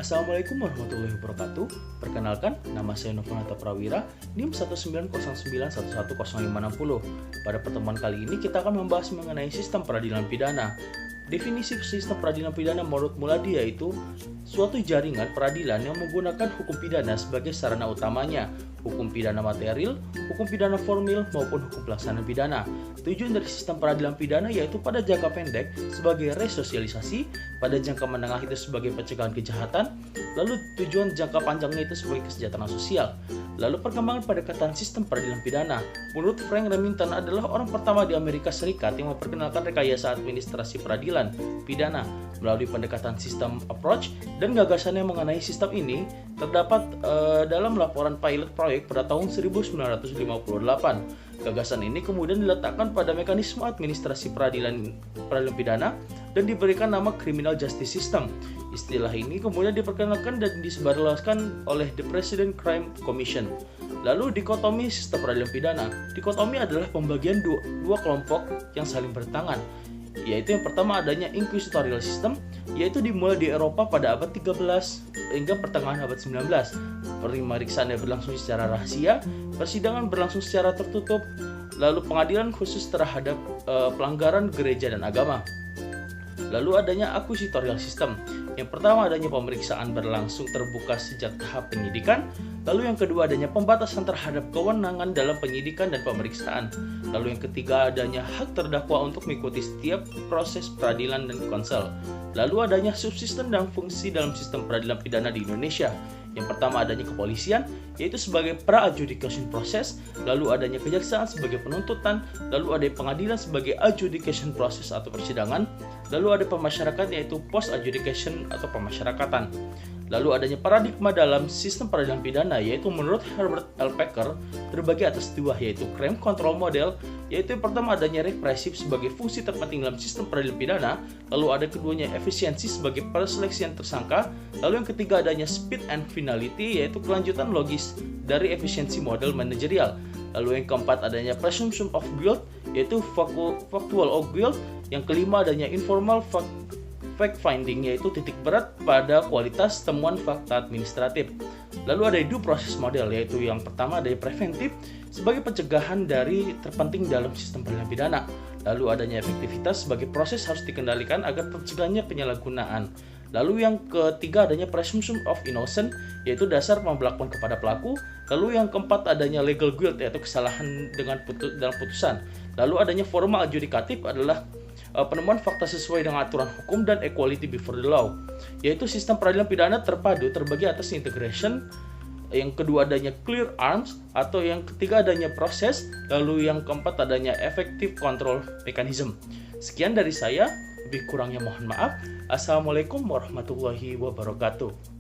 Assalamualaikum warahmatullahi wabarakatuh. Perkenalkan, nama saya Novanata Prawira, NIM 19091110560. Pada pertemuan kali ini kita akan membahas mengenai sistem peradilan pidana. Definisi sistem peradilan pidana menurut Muladi yaitu suatu jaringan peradilan yang menggunakan hukum pidana sebagai sarana utamanya, hukum pidana material, hukum pidana formil, maupun hukum pelaksanaan pidana. Tujuan dari sistem peradilan pidana yaitu pada jangka pendek sebagai resosialisasi, pada jangka menengah itu sebagai pencegahan kejahatan, lalu tujuan jangka panjangnya itu sebagai kesejahteraan sosial. Lalu perkembangan pendekatan sistem peradilan pidana. Menurut Frank Remington adalah orang pertama di Amerika Serikat yang memperkenalkan rekayasa administrasi peradilan pidana melalui pendekatan sistem approach, dan gagasannya mengenai sistem ini terdapat dalam laporan pilot proyek pada tahun 1958. Gagasan ini kemudian diletakkan pada mekanisme administrasi peradilan pidana dan diberikan nama Criminal Justice System. Istilah ini kemudian diperkenalkan dan disebarluaskan oleh The President Crime Commission. Lalu dikotomi sistem peradilan pidana. Dikotomi adalah pembagian dua kelompok yang saling bertentangan, yaitu yang pertama adanya inquisitorial system, yaitu dimulai di Eropa pada abad 13 hingga pertengahan abad 19. Pemeriksaan berlangsung secara rahasia, persidangan berlangsung secara tertutup, lalu pengadilan khusus terhadap pelanggaran gereja dan agama. Lalu adanya acquisitorial system. Yang pertama adanya pemeriksaan berlangsung terbuka sejak tahap penyidikan. Lalu yang kedua adanya pembatasan terhadap kewenangan dalam penyidikan dan pemeriksaan. Lalu yang ketiga adanya hak terdakwa untuk mengikuti setiap proses peradilan dan konsel. Lalu adanya subsistem dan fungsi dalam sistem peradilan pidana di Indonesia. Yang pertama adanya kepolisian, yaitu sebagai pra-adjudication proses, lalu adanya kejaksaan sebagai penuntutan, lalu ada pengadilan sebagai adjudication proses atau persidangan, lalu ada pemasyarakatan yaitu post-adjudication atau pemasyarakatan. Lalu adanya paradigma dalam sistem peradilan pidana, yaitu menurut Herbert L. Packer terbagi atas dua, yaitu crime control model, yaitu yang pertama adanya represif sebagai fungsi terpenting dalam sistem peradilan pidana, lalu ada keduanya efisiensi sebagai perseleksian tersangka, lalu yang ketiga adanya speed and finality, yaitu kelanjutan logis dari efisiensi model manajerial. Lalu yang keempat adanya presumption of guilt, yaitu factual of guilt. Yang kelima adanya informal fact finding, yaitu titik berat pada kualitas temuan fakta administratif. Lalu ada due process model, yaitu yang pertama ada preventif sebagai pencegahan dari terpenting dalam sistem peradilan pidana. Lalu adanya efektivitas sebagai proses harus dikendalikan agar tercegahnya penyalahgunaan. Lalu yang ketiga adanya presumption of innocence, yaitu dasar pembelakuan kepada pelaku. Lalu yang keempat adanya legal guilt, yaitu kesalahan dalam putusan. Lalu adanya formal adjudicative adalah penemuan fakta sesuai dengan aturan hukum dan equality before the law, yaitu sistem peradilan pidana terpadu terbagi atas integration. Yang kedua adanya clear arms, atau yang ketiga adanya proses. Lalu yang keempat adanya effective control mechanism. Sekian dari saya, lebih kurangnya mohon maaf. Assalamualaikum warahmatullahi wabarakatuh.